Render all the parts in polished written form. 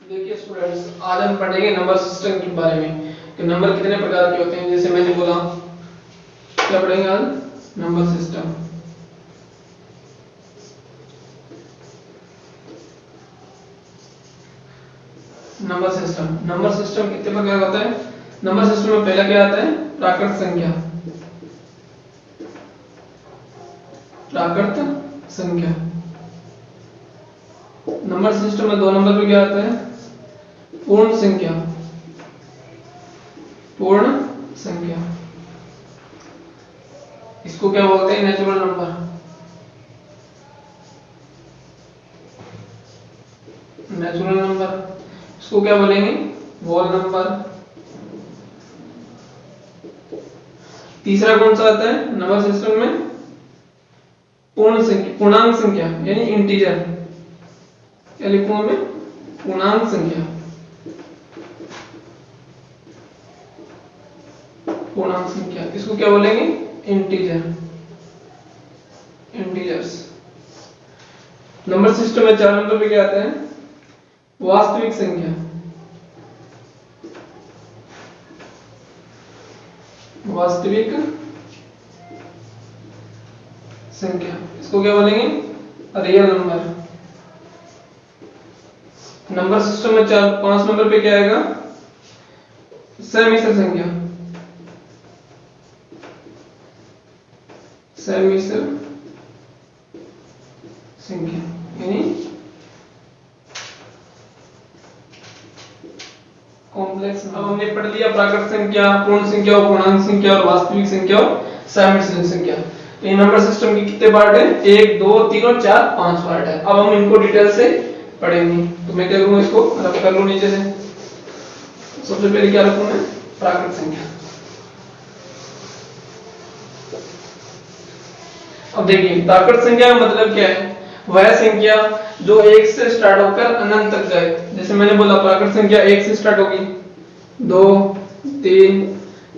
देखिए स्टूडेंट्स, आज हम पढ़ेंगे नंबर सिस्टम के बारे में कि नंबर कितने प्रकार के होते हैं। जैसे मैंने बोला, क्या पढ़ेंगे आज? Number system. नंबर सिस्टम कितने प्रकार का होता है? नंबर सिस्टम में पहला क्या आता है? प्राकृत संख्या। प्राकृत संख्या। नंबर सिस्टम में 2 नंबर पे क्या आता है? पूर्ण संख्या। पूर्ण संख्या, इसको क्या बोलते हैं? Natural number. नेचुरल नंबर, इसको क्या बोलेंगे? Whole number. तीसरा कौन सा आता है नंबर सिस्टम में? पूर्ण संख्या, पूर्णांक संख्या यानी इंटीजर। क्या लिखूंगा मैं? पूर्णांक संख्या। पूर्णांक संख्या, इसको क्या बोलेंगे? इंटीजर। इंटीजर्स। नंबर सिस्टम में 4 नंबर पे क्या आता है? वास्तविक संख्या। वास्तविक संख्या, इसको क्या बोलेंगे? Real number. नंबर सिस्टम में 5 नंबर पे क्या आएगा? समिश्र संख्या। समिश्र संख्या यानी कॉम्प्लेक्स। अब हमने पढ़ लिया प्राकृत संख्या, पूर्ण संख्या और पूर्णांक संख्या और वास्तविक संख्या और समिश्र संख्या। ये नंबर सिस्टम के कितने पार्ट है? 1 2 3 और 4 5 पार्ट है। अब हम इनको डिटेल से पढ़ेंगे। तो मैं क्या करूंगा, इसको रफ कर लूं नीचे से। सबसे पहले क्या रखूं मैं? प्राकृत संख्या। अब देखिए, प्राकृत संख्या का मतलब क्या है? वह संख्या जो 1 से स्टार्ट होकर अनंत तक जाए। जैसे मैंने बोला, प्राकृत संख्या 1 से स्टार्ट होगी, 2 3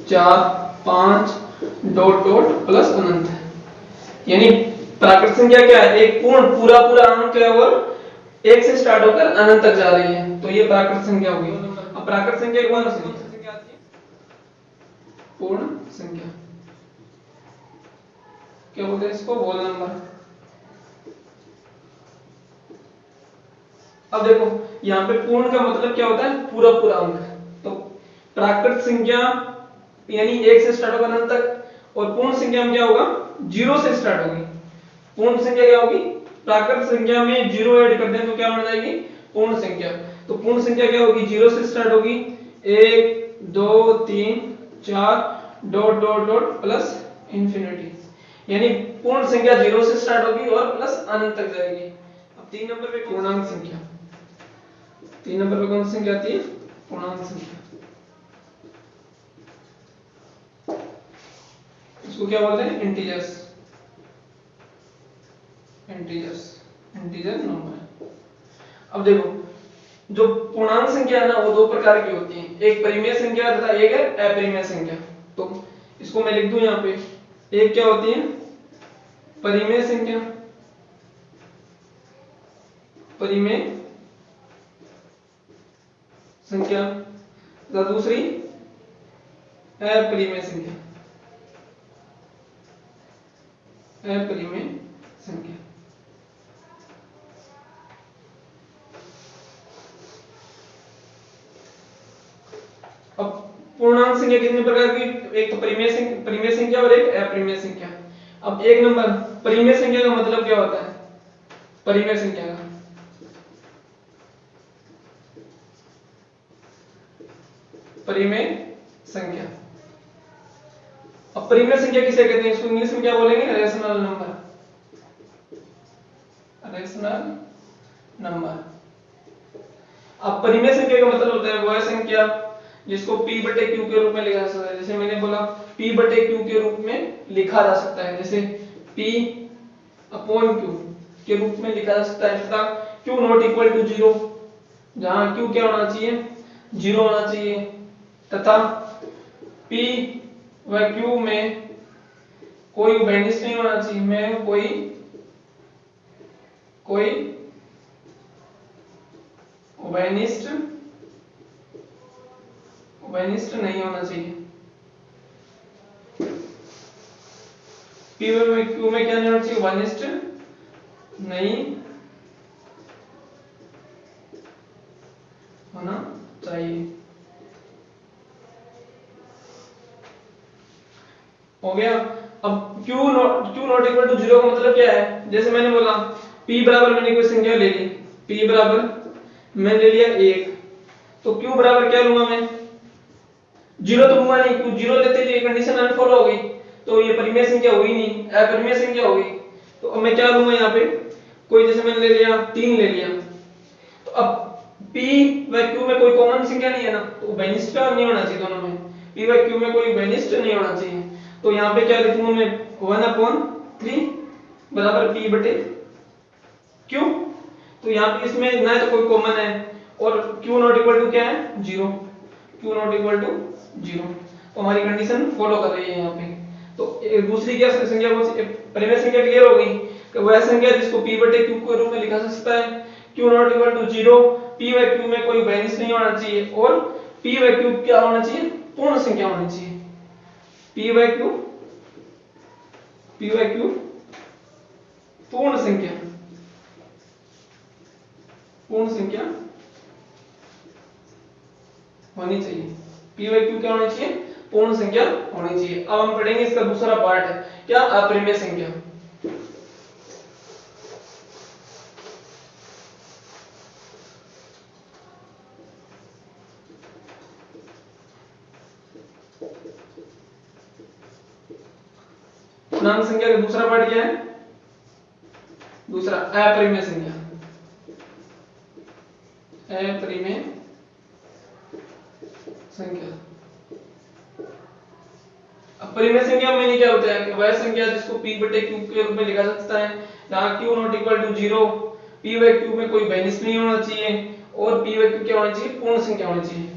4 5 डॉट डॉट प्लस अनंत। यानी प्राकृत संख्या क्या है? एक पूर्ण पूरा अंक है और 1 से स्टार्ट होकर अनंत तक जा रही है, तो ये प्राकृत संख्या होगी। अब प्राकृत संख्या कौन सी संख्या आती है? पूर्ण संख्या। क्या बोलते हैं इसको? Whole number. अब देखो, यहाँ पे पूर्ण का मतलब क्या होता है? पूरा अंक। तो प्राकृत संख्या यानी 1 से स्टार्ट होगा अनंत तक, और पूर्ण संख्या में क्या होगा? 0 से स्टार्ट होगी। पूर्ण संख्या क्या होगी? प्राकृत संख्या में 0 ऐड कर दें तो क्या बन जाएगी? पूर्ण संख्या। तो पूर्ण संख्या क्या होगी? 0 से स्टार्ट होगी, 1 2 3 4 dot dot dot plus infinity. यानी पूर्ण संख्या 0 से स्टार्ट होगी और प्लस अनंत तक जाएगी। अब 3 नंबर पे पूर्णांक संख्या। 3 नंबर पे कौन सी संख्या आती है? पूर्णांक संख्या। इसको क्या बोलते हैं? इंटीजर्स। Integer number. अब देखो, जो पूर्णांक संख्या है ना, वो 2 प्रकार की होती है। एक परिमेय संख्या तथा एक है अपरिमेय संख्या। तो इसको मैं लिख दूं यहाँ पे। एक क्या होती है? परिमेय संख्या। परिमेय संख्या तथा दूसरी अपरिमेय संख्या। अपरिमेय संख्या। अब पूर्णांक संख्या कितने प्रकार की? एक तो परिमेय संख्या और एक अपरिमेय संख्या। अब 1 नंबर, परिमेय संख्या का मतलब क्या होता है? परिमेय संख्या का परिमेय संख्या। अब परिमेय संख्या किसे कहते हैं? इसको इंग्लिश में क्या बोलेंगे? Rational number. Rational number. अब परिमेय संख्या का मतलब होता है वह संख्या जिसको p बटे q के रूप में लिखा जा सकता है। जैसे मैंने बोला, p बटे q के रूप में लिखा जा सकता है। जैसे p अपॉन q के रूप में लिखा जा सकता है, तथा q नॉट इक्वल टू 0, जहां q क्या होना चाहिए? 0 होना चाहिए, तथा p व q में कोई उभयनिष्ठ नहीं होना चाहिए, में कोई उभयनिष्ठ नहीं होना चाहिए। पी में क्यू में क्या नहीं होना चाहिए, उभयनिष्ठ नहीं होना चाहिए। हो गया। अब Q नॉट इक्वल टू 0 का मतलब क्या है, जैसे मैंने बोला P बराबर मैंने कोई संख्या ले ली, P बराबर मैंने ले लिया 1, तो Q बराबर क्या लूंगा मैं, 0 तो लूंगा नहीं, क्यों 0 लेते तो ये कंडीशन अनफॉलो हो गई, तो ये परिमेय संख्या हुई नहीं, अपरिमेय संख्या हो गई। तो अब मैं क्या लूंगा यहाँ पे, कोई जैसे मैंने ले लिया 3 ले लिया, तो अब P व Q में कोई कॉमन संख्या नहीं है ना, तो उभयनिष्ठ नहीं होना चाहिए दोनों में, P व Q में कोई उभयनिष्ठ नहीं होना चाहिए। तो यहाँ पे क्या लिखूंगा मैं 1/3 बराबर P बटे Q। तो यहाँ पे इसमें ना तो कोई कॉमन है और Q नॉट इक्वल टू क्या है 0, Q नॉट इक्वल टू 0, तो हमारी कंडीशन फॉलो कर रही है यहाँ पे। तो दूसरी क्या संख्या, परिमेय संख्या क्लियर हो गई कि वह संख्या जिसको P बटे Q के रूप में लिखा जा सकता है, Q not equal to 0, P व Q में कोई उभयनिष्ठ नहीं होना चाहिए और P व Q क्या होना चाहिए, पूर्ण संख्या होनी चाहिए। P व Q पूर्ण संख्या होनी चाहिए। P व Q क्या होनी चाहिए, पूर्ण संख्या होनी चाहिए। अब हम पढ़ेंगे इसका दूसरा पार्ट है क्या, अपरिमेय संख्या। पूर्णांक संख्या का दूसरा पार्ट क्या है, दूसरा अपरिमेय संख्या। अपरिमेय संख्या, अपरिमेय संख्या में क्या होता है कि वह संख्या जिसको P बटे Q के रूप में लिखा जा सकता है, जहां Q not equal to 0, P व Q में कोई उभयनिष्ठ नहीं होना चाहिए और P व Q क्या होना चाहिए, पूर्ण संख्या होनी चाहिए।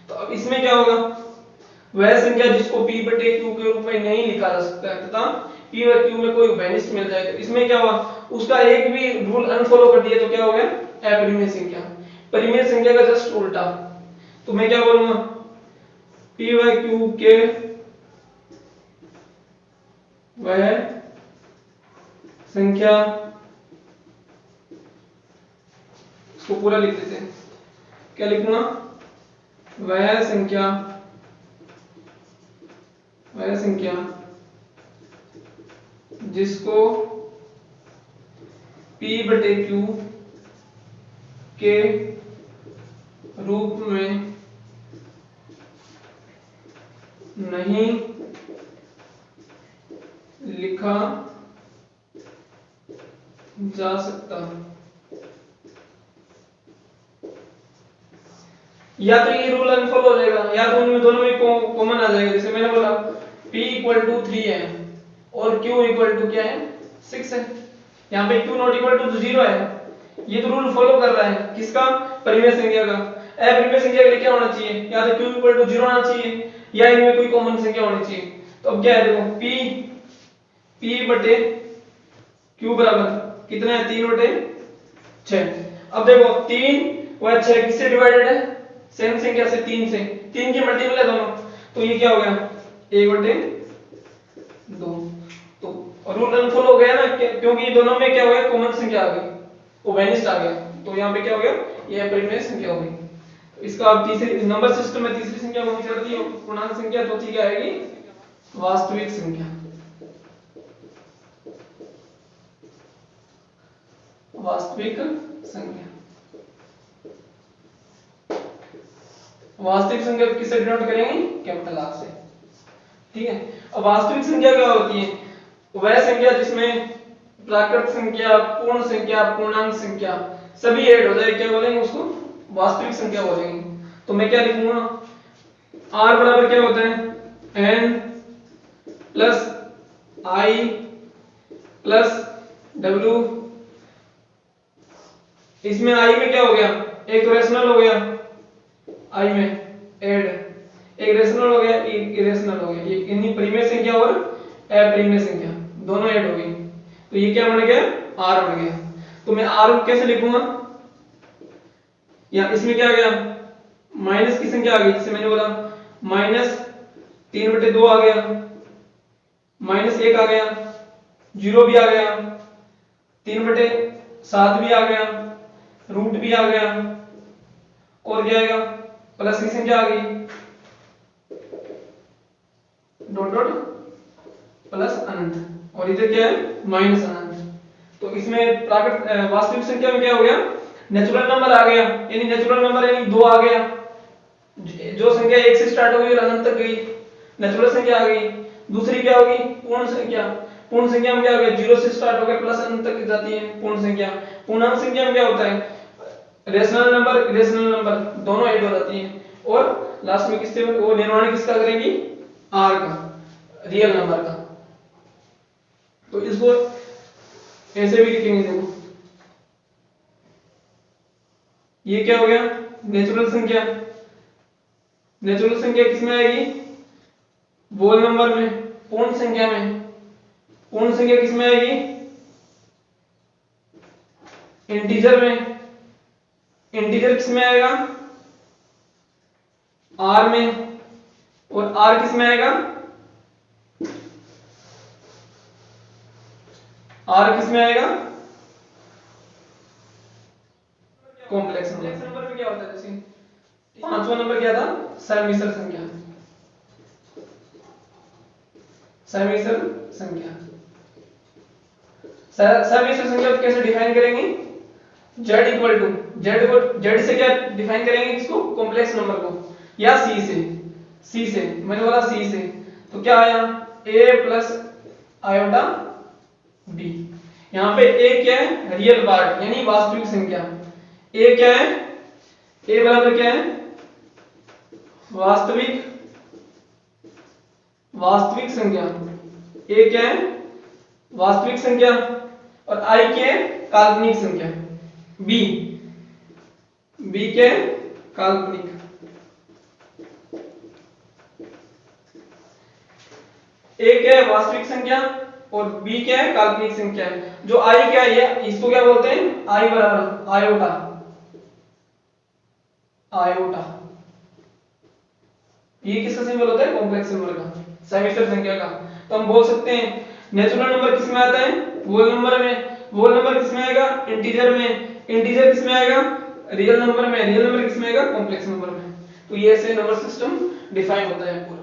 तो अब इसमें क्या होगा, वह संख्या जिसको P बटे Q के रूप में नहीं लिखा जा सकता है तथा P व Q में कोई उभयनिष्ठ मिल जाए, तो इसमें क्या हुआ, उसका एक भी रूल अनफॉलो कर दिया तो क्या हो गया, अपरिमेय संख्या। परिमेय संख्या का जस्ट उल्टा, तो मैं क्या बोलूंगा, P व Q के वह संख्या, इसको पूरा लिख देते हैं, क्या लिखूंगा, वह संख्या जिसको P बटे Q के रूप में नहीं लिखा जा सकता, या तो ये रूल अनफॉलो हो जाएगा या तो उनमें दोनों में कॉमन आ जाएगा। जैसे मैंने बोला P इक्वल टू 3 है और Q इक्वल टू क्या है 6 है, यहाँ पे Q नॉट इक्वल टू 0 है, ये तो रूल फॉलो कर रहा है किसका, परिमेय संख्या का। अपरिमेय संख्या के लिए क्या होना चाहिए, या तो Q इक्वल टू 0 होना चाहिए या इनमें कोई कॉमन संख्या होनी चाहिए। तो अब क्या है, देखो P बटे Q बराबर कितना है, 3 बटे 6। अब देखो 3 व 6 किससे डिवाइडेड है, सेम संख्या से, 3 से, 3 के मल्टीपल है दोनों, तो ये क्या हो गया 1 बटे 2। तो रूल अनफॉलो हो गया ना, क्योंकि ये दोनों में क्या हो गया, कॉमन संख्या आ गई, उभयनिष्ठ आ गया, तो यहाँ पे क्या हो गया, ये अपरिमेय संख्या हो गई। तो इसका अब तीसरी नंबर सिस्टम में तीसरी संख्या कौन सी रहती है, पूर्णांक संख्या, चौथी क्या आएगी, वास्तविक संख्या। वास्तविक संख्या, वास्तविक संख्या किससे डिनोट करेंगे, कैपिटल आर से, ठीक है। अब वास्तविक संख्या क्या होती है, वह संख्या जिसमें प्राकृत संख्या, पूर्ण संख्या, पूर्णांक संख्या सभी ऐड हो जाए, क्या बोलेंगे उसको, वास्तविक संख्या बोलेंगे। तो मैं क्या लिखूंगा, r बराबर क्या होता है, n plus i plus w। इसमें i में क्या हो गया, एक रेशनल हो गया, i में ऐड, एक रेशनल हो गया, एक इरेशनल हो गया, ये इन्हीं परिमेय संख्या और अपरिमेय संख्या दोनों ऐड हो गई, तो ये क्या बन गया, r बन गया। तो मैं r कैसे लिखूंगा, या इसमें क्या आ गया, माइनस की संख्या आ गई, जैसे मैंने बोला -3/2 आ गया, -1 आ गया, 0 भी आ गया, 3/7 भी आ गया, रूट भी आ गया, और क्या आएगा, प्लस की संख्या आ गई, डॉट डॉट प्लस अनंत, और इधर क्या है, माइनस अनंत। तो इसमें वास्तविक संख्या में क्या हो गया, नेचुरल नंबर आ गया, यानी नेचुरल नंबर यानी 2 आ गया, जो संख्या 1 से स्टार्ट हो गई और अनंत तक गई, नेचुरल संख्या आ गई। दूसरी क्या होगी, पूर्ण संख्या। पूर्ण संख्या में क्या हो गया, 0 से स्टार्ट होकर प्लस अनंत तक जाती है पूर्ण संख्या। पूर्णांक संख्या में क्या होता है, रेशनल नंबर इरेशनल नंबर दोनों ऐड हो जाती हैं, और लास्ट में किससे वो निर्माण किसका करेंगी, आर का, रियल नंबर का। तो इसको ऐसे भी लिखेंगे, देखो ये क्या हो गया, नेचुरल संख्या। नेचुरल संख्या किसमें आएगी, होल नंबर में, पूर्ण संख्या में। पूर्ण संख्या किसमें आएगी, इंटीजर में। इंटीजर किसमें आएगा, आर में, और आर किसमें आएगा, आर किसमें आएगा, कॉम्प्लेक्स नंबर। नंबर में क्या होता है, जैसे पांचवा नंबर क्या था, समिश्र संख्या। समिश्र संख्या, समिश्र संख्या को कैसे डिफाइन करेंगे, z इक्वल टू z से क्या डिफाइन करेंगे किसको, कॉम्प्लेक्स नंबर को, या c से मैंने बोला c से, तो क्या आया, a प्लस आयोटा b। यहाँ पे a क्या है, रियल पार्ट यानी वास्तविक संख्या। a क्या है, a बराबर क्या है, वास्तविक संख्या। a क्या है, वास्तविक संख्या, और i क्या है, काल्पनिक संख्या। b क्या है, काल्पनिक। a क्या है, वास्तविक संख्या, और b क्या है, काल्पनिक संख्या। जो i क्या है, इसको क्या बोलते हैं, i बराबर आयोटा। ये किसका सिंबल होता है, कॉम्प्लेक्स सिंबल का, समिश्र संख्या का। तो हम बोल सकते हैं नेचुरल नंबर किसमें आता है, होल नंबर में। होल नंबर किसमें आएगा, इंटीजर में। इंटीजर किसमें आएगा, रियल नंबर में। रियल नंबर किसमें आएगा, कॉम्प्लेक्स नंबर में। तो ये ऐसे नंबर सिस्टम डिफाइन होता है पूरा।